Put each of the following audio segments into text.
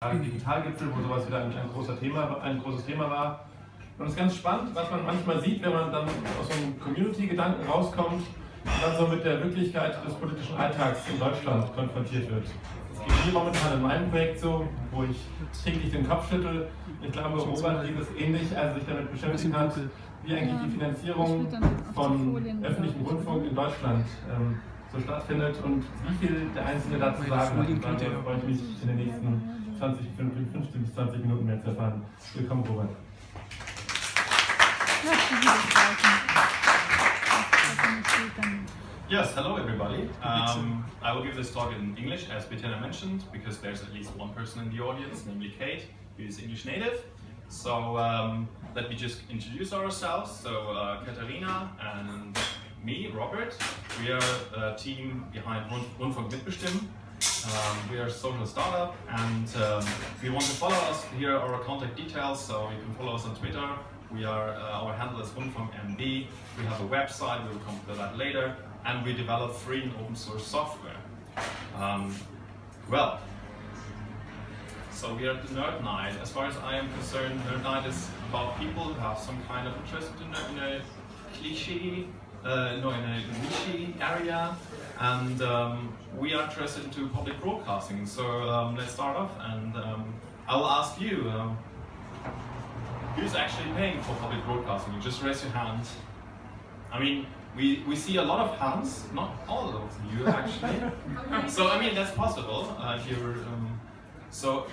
Digitalgipfel, wo sowas wieder ein großes Thema war. Und es ist ganz spannend, was man manchmal sieht, wenn man dann aus so einem Community-Gedanken rauskommt und dann so mit der Wirklichkeit des politischen Alltags in Deutschland konfrontiert wird. Das geht mir momentan in meinem Projekt so, wo ich täglich den Kopf schüttel. Ich glaube, Robert sieht es ähnlich, als er sich damit beschäftigt hat, wie eigentlich die Finanzierung von öffentlichem Rundfunk in Deutschland so stattfindet und wie viel der Einzelne dazu sagen hat. Und darüber freue ich mich in den nächsten 15 bis 20 Minuten mehr zu erfahren. Willkommen, Robert. Yes, hello everybody. I will give this talk in English, as Bettina mentioned, because there's at least one person in the audience, namely Kate, who is English native. So let me just introduce ourselves. So Katharina and me, Robert, we are a team behind Rundfunk MITBESTIMMEN. We are a social startup, and if you want to follow us, here are our contact details, so you can follow us on Twitter. We are, our handle is Rundfunk MB. We have a website, we will come to that later, and we develop free and open source software. So we are at the Nerd Night. As far as I am concerned, Nerd Night is about people who have some kind of interest in a cliché, in a niche area, and we are interested into public broadcasting. So let's start off, and I will ask you, who's actually paying for public broadcasting? You just raise your hand. I mean, we see a lot of hands, not all of you actually. So I mean, that's possible if you're. So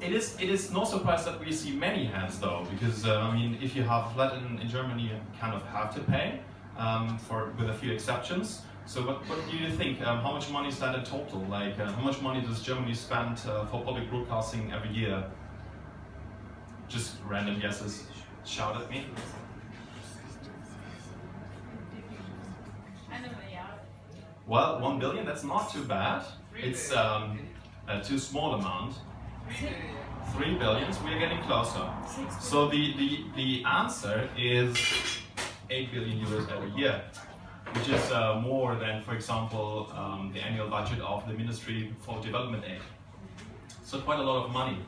it is no surprise that we see many hands though, because I mean, if you have flat in Germany, you kind of have to pay with a few exceptions. So what do you think? How much money is that in total? Like how much money does Germany spend for public broadcasting every year? Just random guesses. Shout at me. Well, 1 billion, that's not too bad. It's a too small amount. 3 billions, we are getting closer. So the answer is 8 billion euros every year, which is more than, for example, the annual budget of the Ministry for Development Aid. So quite a lot of money.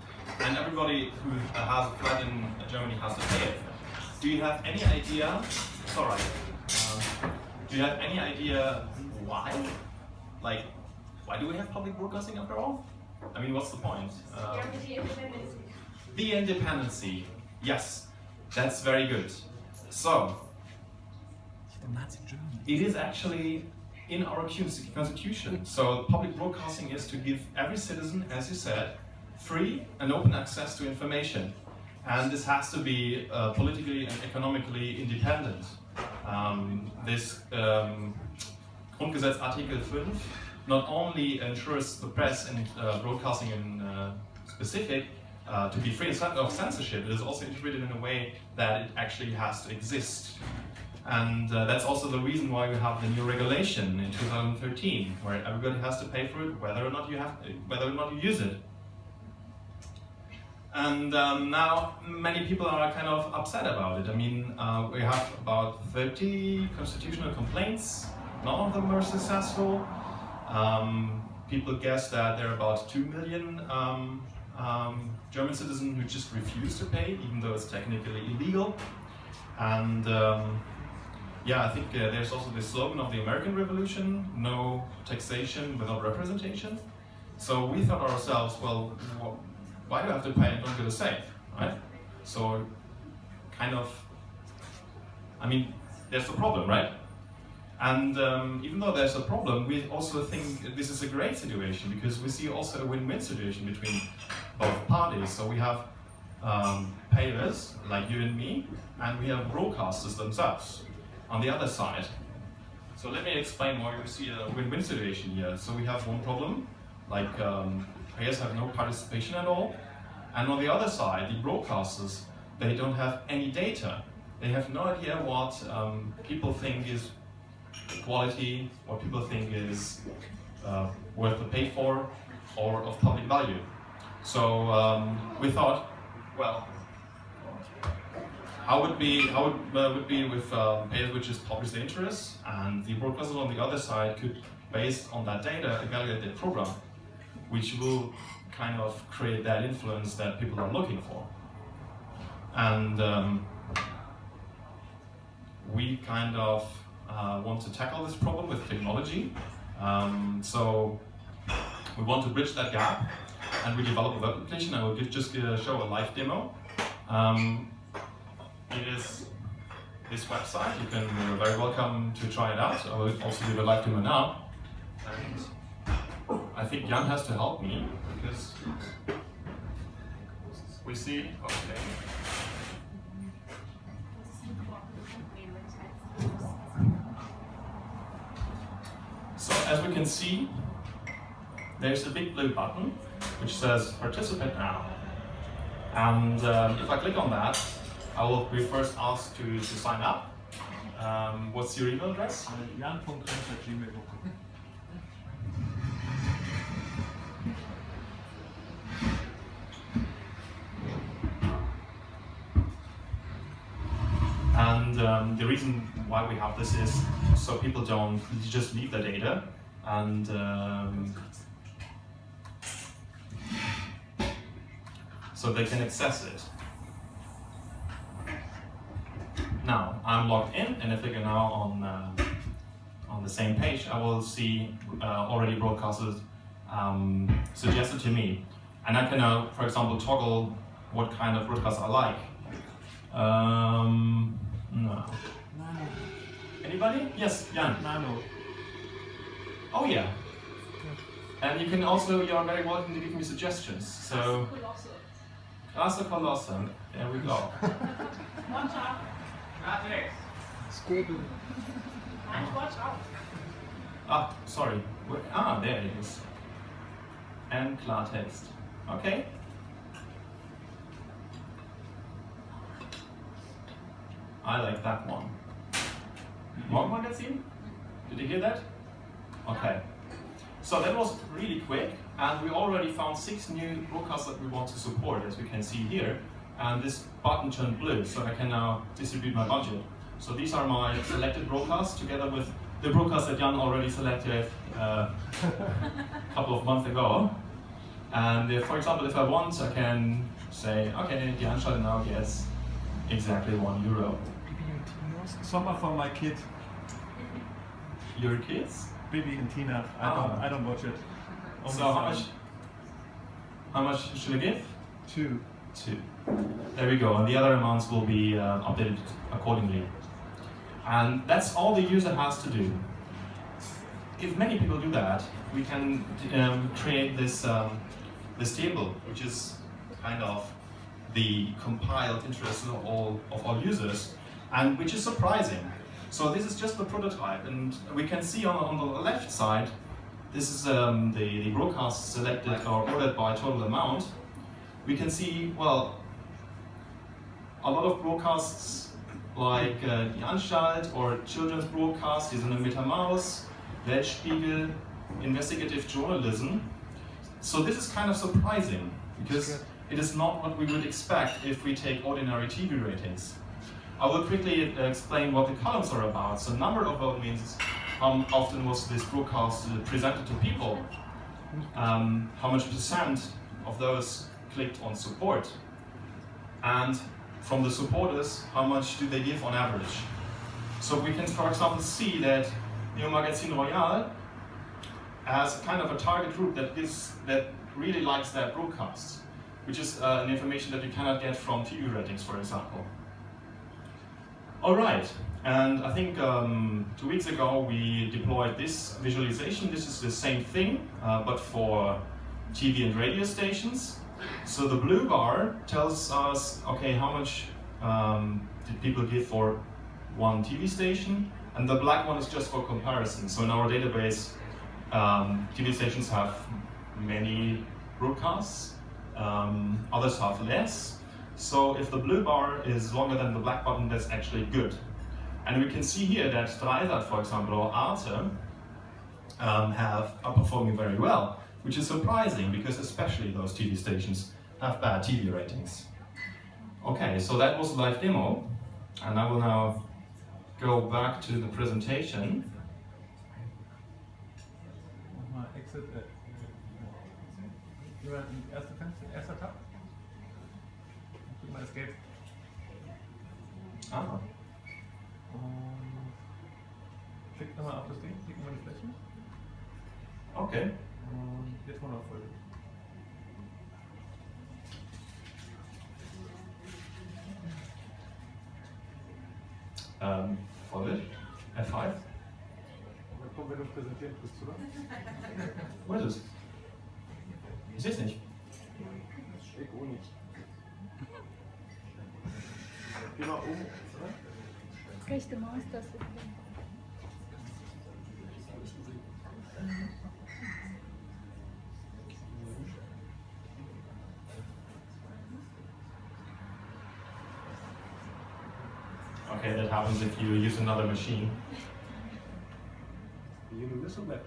And everybody who has a flat in Germany has to pay it. Do you have any idea? It's all right. Do you have any idea why? Like, why do we have public broadcasting after all? I mean, what's the point? The independency. Yes, that's very good. So, it is actually in our constitution. So, public broadcasting is to give every citizen, as you said, free and open access to information. And this has to be politically and economically independent. This Grundgesetz Artikel 5 not only ensures the press and broadcasting in specific to be free of censorship, it is also integrated in a way that it actually has to exist. And that's also the reason why we have the new regulation in 2013, where everybody has to pay for it, whether or not you use it. And now many people are kind of upset about it. I mean, we have about 30 constitutional complaints. None of them are successful. People guess that there are about 2 million German citizens who just refuse to pay, even though it's technically illegal. And yeah, I think there's also the slogan of the American Revolution, no taxation without representation. So we thought ourselves, well, why do I have to pay and don't get a say, right? So, kind of, I mean, there's a problem, right? And even though there's a problem, we also think this is a great situation because we see also a win-win situation between both parties. So we have payers, like you and me, and we have broadcasters themselves on the other side. So let me explain why we see a win-win situation here. So we have one problem, like payers have no participation at all, and on the other side, the broadcasters, they don't have any data. They have no idea what people think is quality, what people think is worth to pay for, or of public value. So we thought, well, how would be with payers which just publish the interests, and the broadcasters on the other side could, based on that data, evaluate their program, which will kind of create that influence that people are looking for. And we kind of want to tackle this problem with technology. So we want to bridge that gap, and we develop a web application. I will just show a live demo. It is this website. You're very welcome to try it out. I will also give a live demo now. And I think Jan has to help me because we see, okay. So as we can see, there's a big blue button which says participate now. And if I click on that, I will be first asked to sign up. What's your email address? jan.renz@gmail.com. And the reason why we have this is so people don't just leave the data, and so they can access it. Now I'm logged in, and if I go now on the same page, I will see already broadcasted suggested to me, and I can now, for example, toggle what kind of broadcast I like. No. Nano. Anybody? Yes, Jan. Nano. Oh yeah. And you can also, you are very welcome to give me suggestions. So, Hasso-Plattner-Institut. There we go. Scribble. Ah, sorry. There it is. And Klartext. Okay. I like that one. Morgen Magazine? Did you hear that? Okay. So that was really quick, and we already found 6 new broadcasts that we want to support, as we can see here. And this button turned blue, so I can now distribute my budget. So these are my selected broadcasts, together with the broadcast that Jan already selected a couple of months ago. And if, for example, if I want, I can say, okay, the Anstalt now gets exactly €1. Summer for my kid. Your kids? Bibi and Tina. I don't watch it. Only So how much should I give? 2. 2. There we go, and the other amounts will be updated accordingly. And that's all the user has to do. If many people do that, we can create this this table, which is kind of the compiled interest of all users, and which is surprising. So this is just the prototype, and we can see on the left side, this is the broadcast selected or ordered by total amount. We can see, well, a lot of broadcasts like Die Anstalt or children's broadcasts, die sind in MetaMaus, Weltspiegel, investigative journalism. So this is kind of surprising, because it is not what we would expect if we take ordinary TV ratings. I will quickly explain what the columns are about. So number of vote means how often was this broadcast presented to people, how much percent of those clicked on support, and from the supporters, how much do they give on average. So we can, for example, see that Neo Magazine Royal has kind of a target group that really likes that broadcast, which is an information that you cannot get from TV ratings, for example. All right, and I think 2 weeks ago we deployed this visualization. This is the same thing, but for TV and radio stations. So the blue bar tells us, okay, how much did people give for one TV station, and the black one is just for comparison. So in our database, TV stations have many broadcasts, others have less. So if the blue bar is longer than the black button, that's actually good. And we can see here that Dreisat, for example, or Arte are performing very well, which is surprising because especially those TV stations have bad TV ratings. Okay, so that was a live demo, and I will now go back to the presentation. Erster Tab. Guck mal, das Geld. Ah. Klick nochmal auf das Ding, klick mal die Fläche. Okay. Und jetzt mal noch Folge. Folge? F5? Dann kommen wir das präsentieren, bist du da? Wo ist es? Ich sehe es nicht. Das steht ohne. Geh mal um, oder? Rechte Maustaste. Okay, that happens if you use another machine. You do this or that?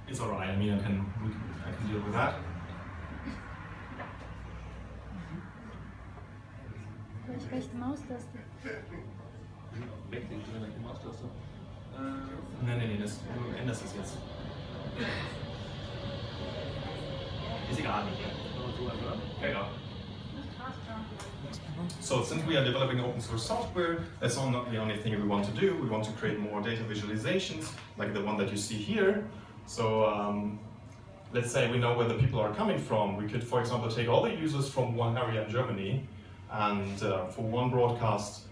It's alright, I mean I can deal with that. Vielleicht rechte Maustaste. Wegklicken, rechte Maustaste. Nee, du änderst das jetzt. Ist egal. Yeah. So since we are developing open source software, that's not the only thing we want to do. We want to create more data visualizations, like the one that you see here. So let's say we know where the people are coming from. We could, for example, take all the users from one area in Germany and for one broadcast,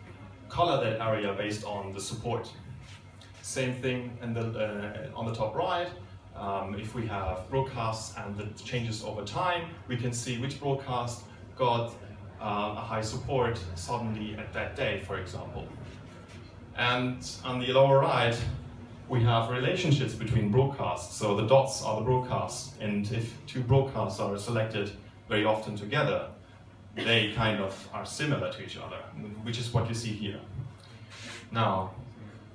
color that area based on the support. Same thing in on the top right. If we have broadcasts and the changes over time, we can see which broadcast got a high support suddenly at that day, for example. And on the lower right, we have relationships between broadcasts. So the dots are the broadcasts, and if two broadcasts are selected very often together, they kind of are similar to each other, which is what you see here. Now,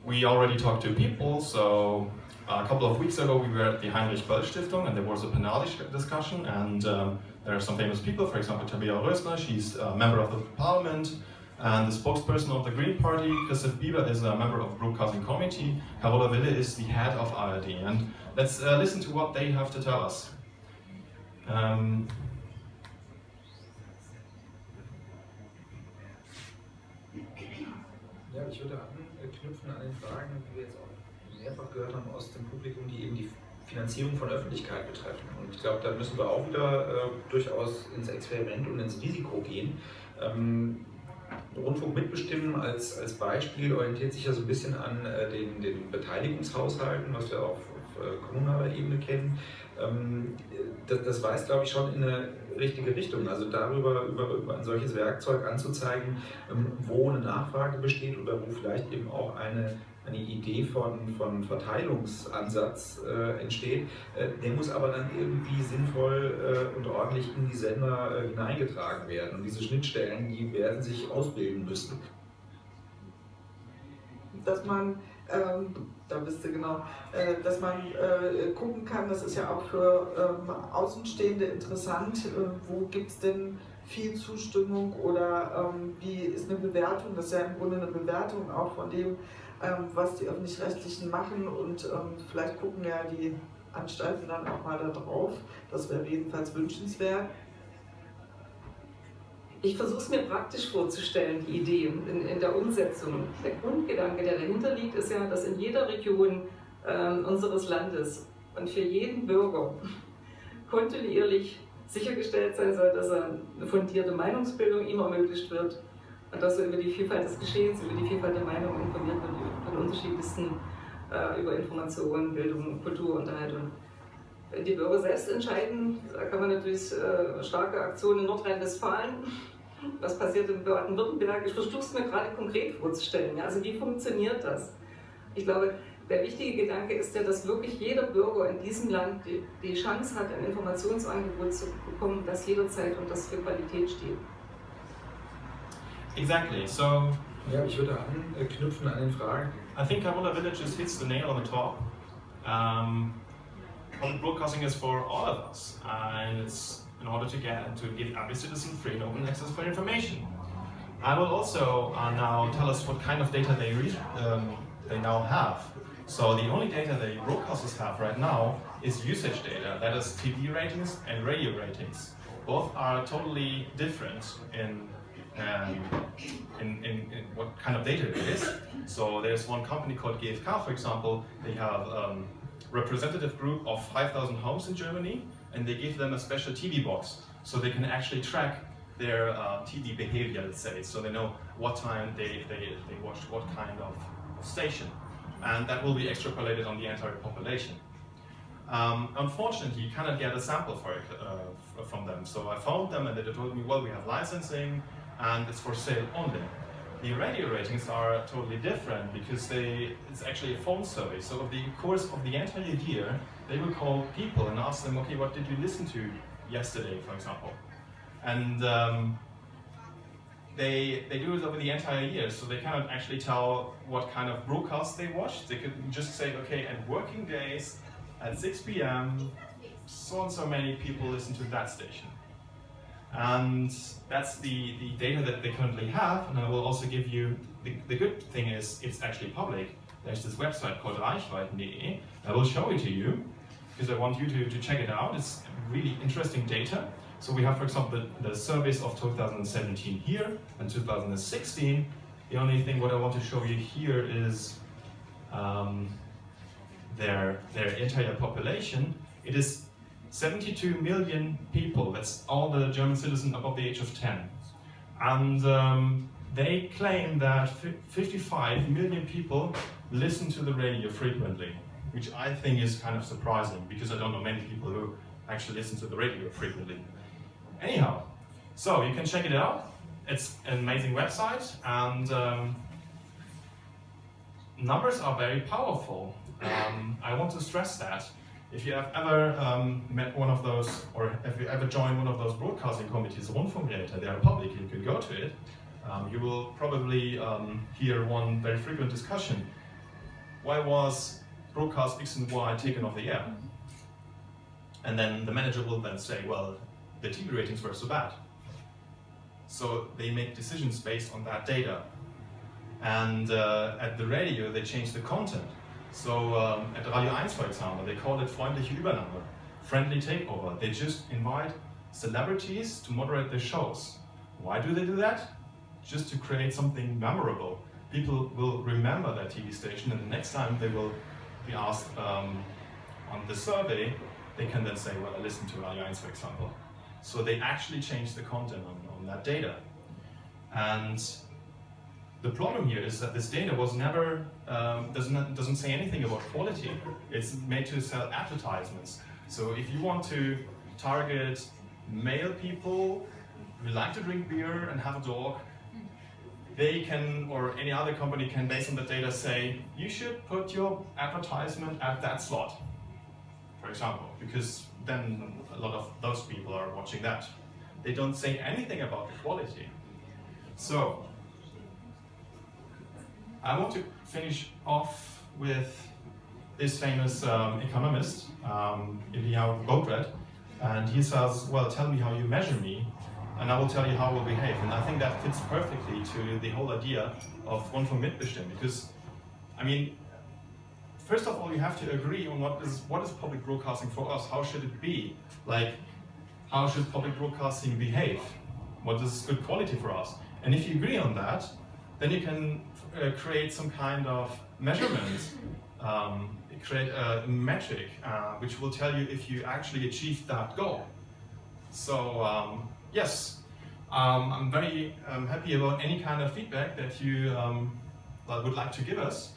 we already talked to people, so a couple of weeks ago we were at the Heinrich-Böll-Stiftung and there was a panel discussion, and there are some famous people, for example Tabea Rösner, she's a member of the parliament, and the spokesperson of the Green Party, Christoph Bieber, is a member of the broadcasting committee, Carola Wille is the head of ARD, and let's listen to what they have to tell us. Ja, ich würde anknüpfen an den Fragen, die wir jetzt auch mehrfach gehört haben aus dem Publikum, die eben die Finanzierung von Öffentlichkeit betreffen. Und ich glaube, da müssen wir auch wieder durchaus ins Experiment und ins Risiko gehen. Rundfunk mitbestimmen als Beispiel orientiert sich ja so ein bisschen an den Beteiligungshaushalten, was wir auf kommunaler Ebene kennen. Das weist, glaube ich, schon in eine richtige Richtung. Also darüber über ein solches Werkzeug anzuzeigen, wo eine Nachfrage besteht oder wo vielleicht eben auch eine Idee von Verteilungsansatz entsteht. Der muss aber dann irgendwie sinnvoll und ordentlich in die Sender hineingetragen werden. Und diese Schnittstellen, die werden sich ausbilden müssen. Dass man, da bist du genau, dass man gucken kann, das ist ja auch für Außenstehende interessant, wo gibt es denn viel Zustimmung oder wie ist eine Bewertung, das ist ja im Grunde eine Bewertung auch von dem, was die Öffentlich-Rechtlichen machen, und vielleicht gucken ja die Anstalten dann auch mal da drauf, das wäre jedenfalls wünschenswert. Ich versuche es mir praktisch vorzustellen, die Idee in der Umsetzung. Der Grundgedanke, der dahinter liegt, ist ja, dass in jeder Region unseres Landes und für jeden Bürger kontinuierlich sichergestellt sein soll, dass eine fundierte Meinungsbildung ihm ermöglicht wird und dass er über die Vielfalt des Geschehens, über die Vielfalt der Meinungen informiert wird, von unterschiedlichsten, über Information, Bildung, Kultur, Unterhaltung. Wenn die Bürger selbst entscheiden, da kann man natürlich starke Aktionen in Nordrhein-Westfalen. Was passiert in Baden-Württemberg? Ich versuche es mir gerade konkret vorzustellen. Ja, also wie funktioniert das? Ich glaube, der wichtige Gedanke ist ja, dass wirklich jeder Bürger in diesem Land die Chance hat, ein Informationsangebot zu bekommen, das jederzeit und das für Qualität steht. Exactly. So, ja, ich würde anknüpfen an den Fragen. I think Carola Wille just hits the nail on the top. Public broadcasting is for all of us, and it's in order to give every citizen free and open access for information. I will also now tell us what kind of data they now have. So the only data that broadcasters have right now is usage data, that is TV ratings and radio ratings. Both are totally different in what kind of data it is. So there's one company called GfK, for example. They have a representative group of 5,000 homes in Germany, and they give them a special TV box, so they can actually track their TV behavior, let's say. So they know what time they watch what kind of station. And that will be extrapolated on the entire population. Unfortunately, you cannot get a sample for it from them. So I phoned them and they told me, well, we have licensing and it's for sale only. The radio ratings are totally different because it's actually a phone survey. So over the course of the entire year, they will call people and ask them, okay, what did you listen to yesterday, for example? And they do it over the entire year, so they cannot actually tell what kind of broadcasts they watch. They could just say, okay, at working days, at 6 p.m., so and so many people listen to that station. And that's the data that they currently have, and I will also give you, the good thing is it's actually public. There's this website called Reichweiten.de. I will show it to you, because I want you to check it out. It's really interesting data. So we have, for example, the surveys of 2017 here and 2016. The only thing what I want to show you here is their entire population. It is 72 million people. That's all the German citizens above the age of 10. And they claim that 55 million people listen to the radio frequently, which I think is kind of surprising because I don't know many people who actually listen to the radio frequently. Anyhow, so you can check it out. It's an amazing website, and numbers are very powerful. I want to stress that. If you have ever met one of those, or if you ever joined one of those broadcasting committees, Rundfunk MITBESTIMMEN, they are public, you can go to it. You will probably hear one very frequent discussion. Why was broadcast X and Y taken off the air? And then the manager will then say, well, the TV ratings were so bad. So they make decisions based on that data. And at the radio, they change the content. So at Radio 1, for example, they call it freundliche Übernahme, friendly takeover. They just invite celebrities to moderate their shows. Why do they do that? Just to create something memorable. People will remember that TV station, and the next time they will be asked on the survey, they can then say, well, I listened to Radio 1, for example. So they actually change the content on that data. And the problem here is that this data was never, doesn't say anything about quality. It's made to sell advertisements. So if you want to target male people who like to drink beer and have a dog, they can, or any other company can, based on the data, say, you should put your advertisement at that slot, for example, because then a lot of those people are watching that. They don't say anything about the quality. So, I want to finish off with this famous economist, Ilya Godred, and he says, well, tell me how you measure me, and I will tell you how I will behave. And I think that fits perfectly to the whole idea of Rundfunk MITBESTIMMEN, because, I mean, first of all, you have to agree on what is public broadcasting for us. How should it be? Like, how should public broadcasting behave? What is good quality for us? And if you agree on that, then you can create some kind of measurement, create a metric which will tell you if you actually achieved that goal. So yes, I'm very happy about any kind of feedback that you would like to give us.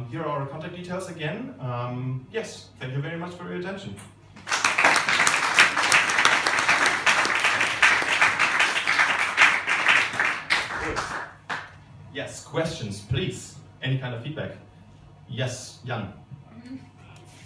Here are our contact details again. Yes, thank you very much for your attention. Yes, questions, please. Any kind of feedback? Yes, Jan.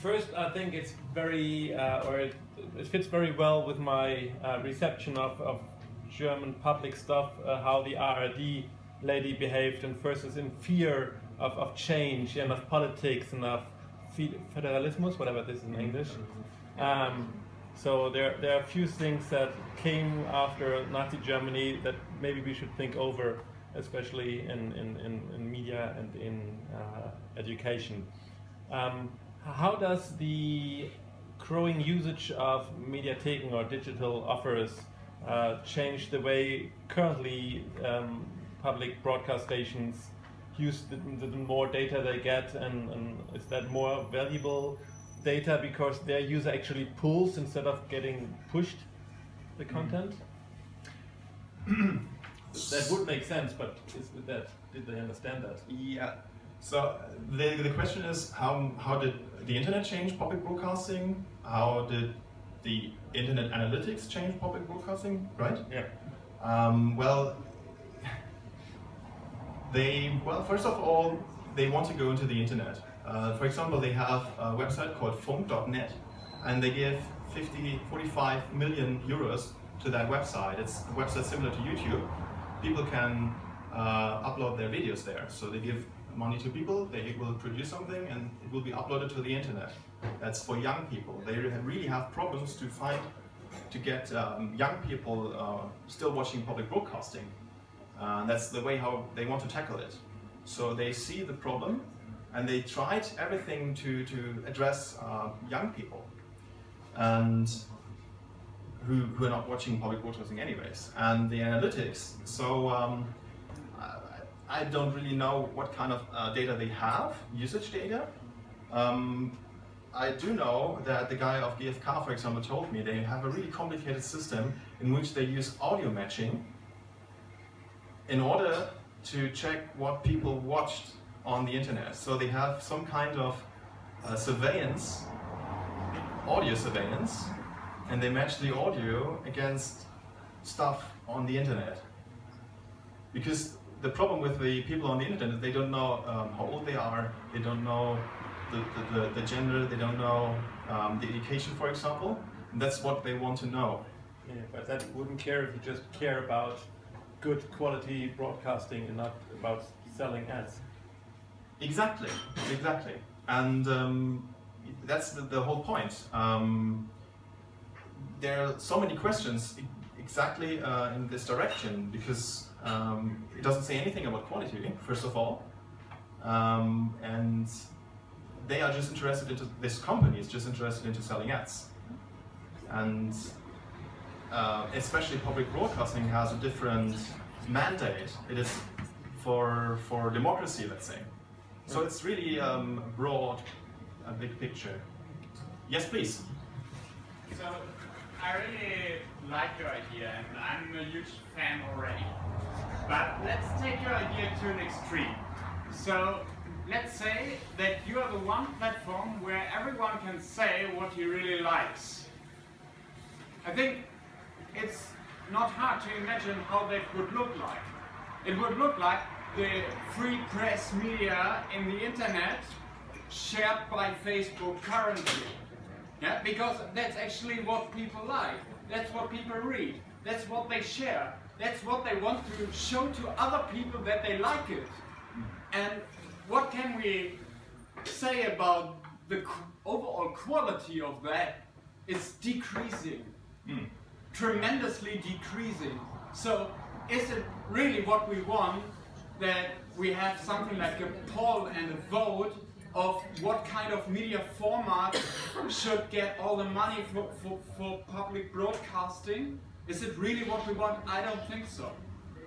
First, I think it's very, it fits very well with my reception of German public stuff, how the ARD lady behaved, and first is in fear of change and of politics and of federalismus, whatever this is in English. So there are a few things that came after Nazi Germany that maybe we should think over, especially in media and in education. How does the growing usage of Mediatheken or digital offers change the way currently public broadcast stations use the more data they get, and is that more valuable data because their user actually pulls instead of getting pushed the content? That would make sense, but did they understand that? Yeah. So the question is how did the internet change public broadcasting? How did the internet analytics change public broadcasting? Right? Yeah. First of all, they want to go into the internet. For example, they have a website called funk.net, and they give 45 million euros to that website. It's a website similar to YouTube. People can upload their videos there. So they give money to people, they will produce something, and it will be uploaded to the internet. That's for young people. They really have problems to get young people still watching public broadcasting. That's the way how they want to tackle it. So they see the problem, and they tried everything to address young people, and who are not watching public broadcasting anyways. And the analytics, so I don't really know what kind of data they have, usage data. I do know that the guy of GfK, for example, told me they have a really complicated system in which they use audio matching in order to check what people watched on the internet. So they have some kind of surveillance, audio surveillance, and they match the audio against stuff on the internet. Because the problem with the people on the internet is they don't know how old they are, they don't know the gender, they don't know the education, for example. And that's what they want to know. Yeah, but that wouldn't care if you just care about good quality broadcasting and not about selling ads. Exactly, exactly. And that's the whole point. There are so many questions exactly in this direction, because it doesn't say anything about quality, first of all. And they are just interested into, this company is just interested into selling ads. And especially public broadcasting has a different mandate. It is for democracy, let's say. So it's really broad, a big picture. Yes, please. So I really like your idea, and I'm a huge fan already. But let's take your idea to an extreme. So let's say that you are the one platform where everyone can say what he really likes. I think it's not hard to imagine how that would look like. It would look like the free press media in the internet shared by Facebook currently. Yeah, because that's actually what people like. That's what people read. That's what they share. That's what they want to show to other people that they like it. And what can we say about the overall quality of that? It's decreasing. Tremendously decreasing. So is it really what we want, that we have something like a poll and a vote of what kind of media format should get all the money for public broadcasting? Is it really what we want? I don't think so.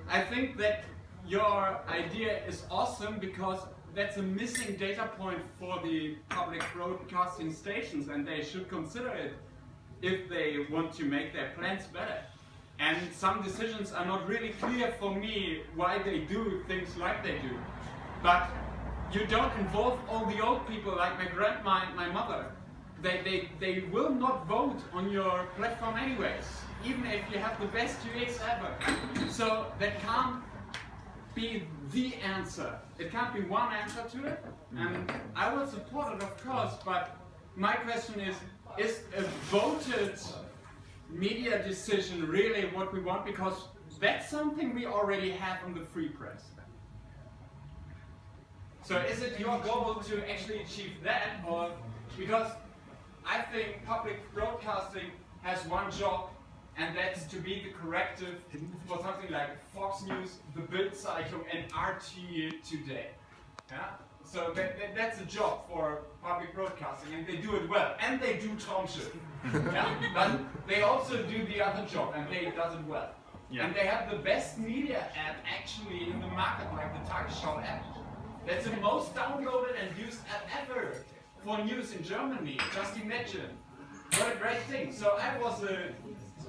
I think that your idea is awesome, because that's a missing data point for the public broadcasting stations, and they should consider it if they want to make their plans better. And some decisions are not really clear for me why they do things like they do. But you don't involve all the old people like my grandma and my mother. They will not vote on your platform anyways, even if you have the best UX ever. So that can't be the answer. It can't be one answer to it. And I will support it, of course, but my question is a voted media decision really what we want? Because that's something we already have on the free press. So is it your goal to actually achieve that, or because I think public broadcasting has one job, and that's to be the corrective for something like Fox News, the Bild Zeitung, and RT Today. Yeah? So that's a job for public broadcasting, and they do it well. And they do Traumschiff. Yeah? But they also do the other job, and they does it well. Yeah. And they have the best media app actually in the market, like the Tagesschau app. That's the most downloaded and used app ever for news in Germany. Just imagine. What a great thing. So I was a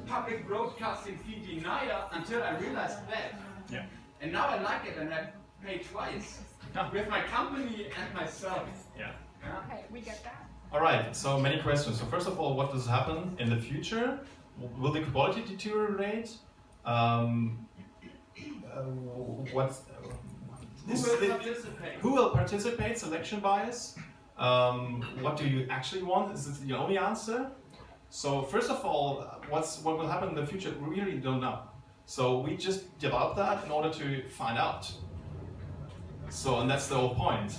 public broadcasting fee denier until I realized that. Yeah. And now I like it, and I pay twice. With my company and myself. Yeah. Okay, we get that. All right, so many questions. So first of all, what does happen in the future? Will the quality deteriorate? Who will participate? Selection bias? What do you actually want? Is this the only answer? So first of all, what will happen in the future? We really don't know. So we just develop that in order to find out. So, and that's the whole point.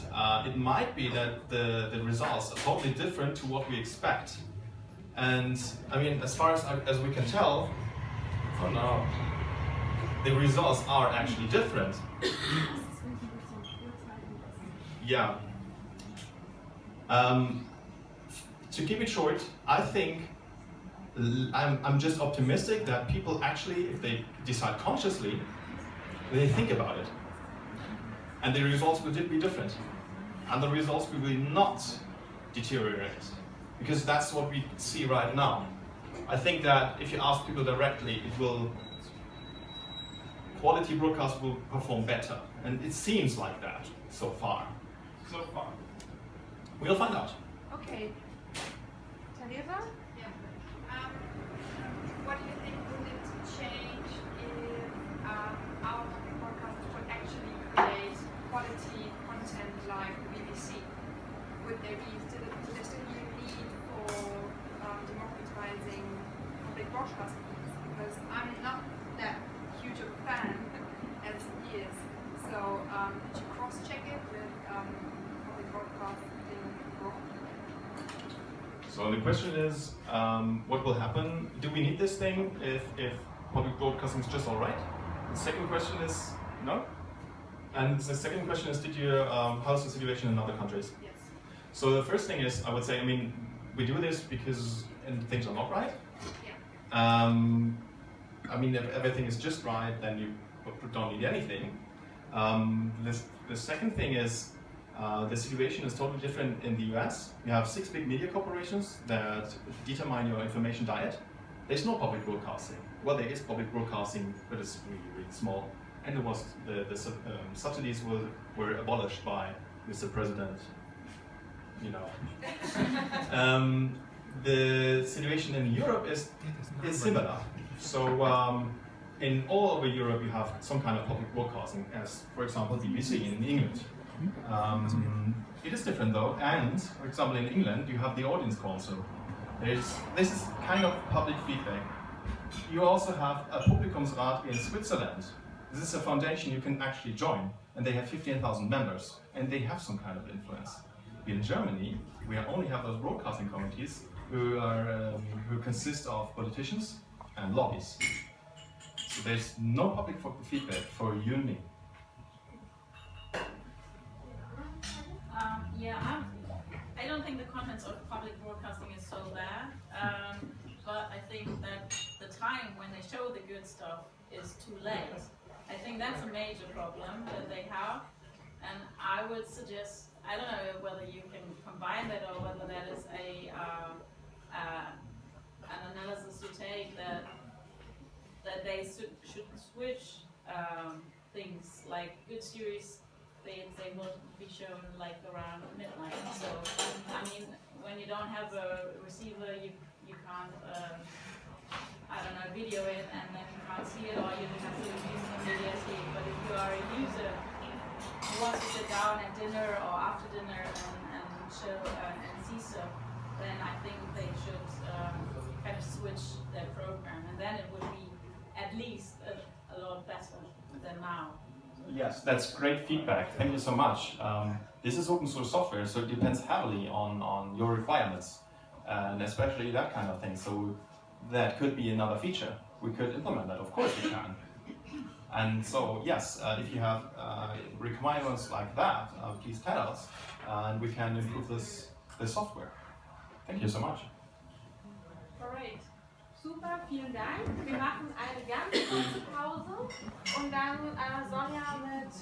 It might be that the results are totally different to what we expect. And I mean, as far as we can tell, oh no, the results are actually different. Yeah. To keep it short, I think I'm just optimistic that people actually, if they decide consciously, they think about it. And the results will be different. And the results will not deteriorate. Because that's what we see right now. I think that if you ask people directly, quality broadcast will perform better. And it seems like that so far. So far. We'll find out. Okay. Teresa? Yeah. What do you think would it change if our public broadcasters would actually create quality content like the BBC? Would there still be a need for democratizing public broadcasting? Because I'm not that huge of a fan as he is. So did you cross-check it with public broadcasting abroad? So the question is, what will happen? Do we need this thing if public broadcasting is just all right? The second question is, no? And the second question is, how's the situation in other countries? Yes. So the first thing is, I would say, I mean, we do this because things are not right. Yeah. I mean, if everything is just right, then you don't need anything. The second thing is, the situation is totally different in the US. You have 6 big media corporations that determine your information diet. There's no public broadcasting. Well, there is public broadcasting, but it's really, really small. And it was the subsidies were abolished by Mr. President. You know. The situation in Europe is similar. So in all over Europe, you have some kind of public broadcasting, as for example BBC in England. It is different though, and for example in England you have the Audience Council. This is kind of public feedback. You also have a Publikumsrat in Switzerland. This is a foundation you can actually join, and they have 15,000 members, and they have some kind of influence. In Germany, we only have those broadcasting committees who consist of politicians and lobbies. So there's no public feedback for you and me. I don't think the contents of public broadcasting is so bad, but I think that the time when they show the good stuff is too late. I think that's a major problem that they have, and I would suggest, I don't know whether you can combine that or whether that is an analysis you take that they should switch things like good series. They will be shown like around midnight. So I mean, when you don't have a receiver, you can't I don't know, video it, and then you can't see it, or you have to use the media feed. But if you are a user who wants to sit down at dinner or after dinner and show and see stuff, then I think they should kind of switch their program, and then it would be at least a lot better than now. Yes, that's great feedback. Thank you so much. This is open source software, so it depends heavily on your requirements, and especially that kind of thing. So that could be another feature. We could implement that. Of course we can. And so, yes, if you have requirements like that, please tell us, and we can improve this software. Thank you so much. Alright. Super, vielen Dank. Wir machen eine ganz kurze Pause und dann Sonja mit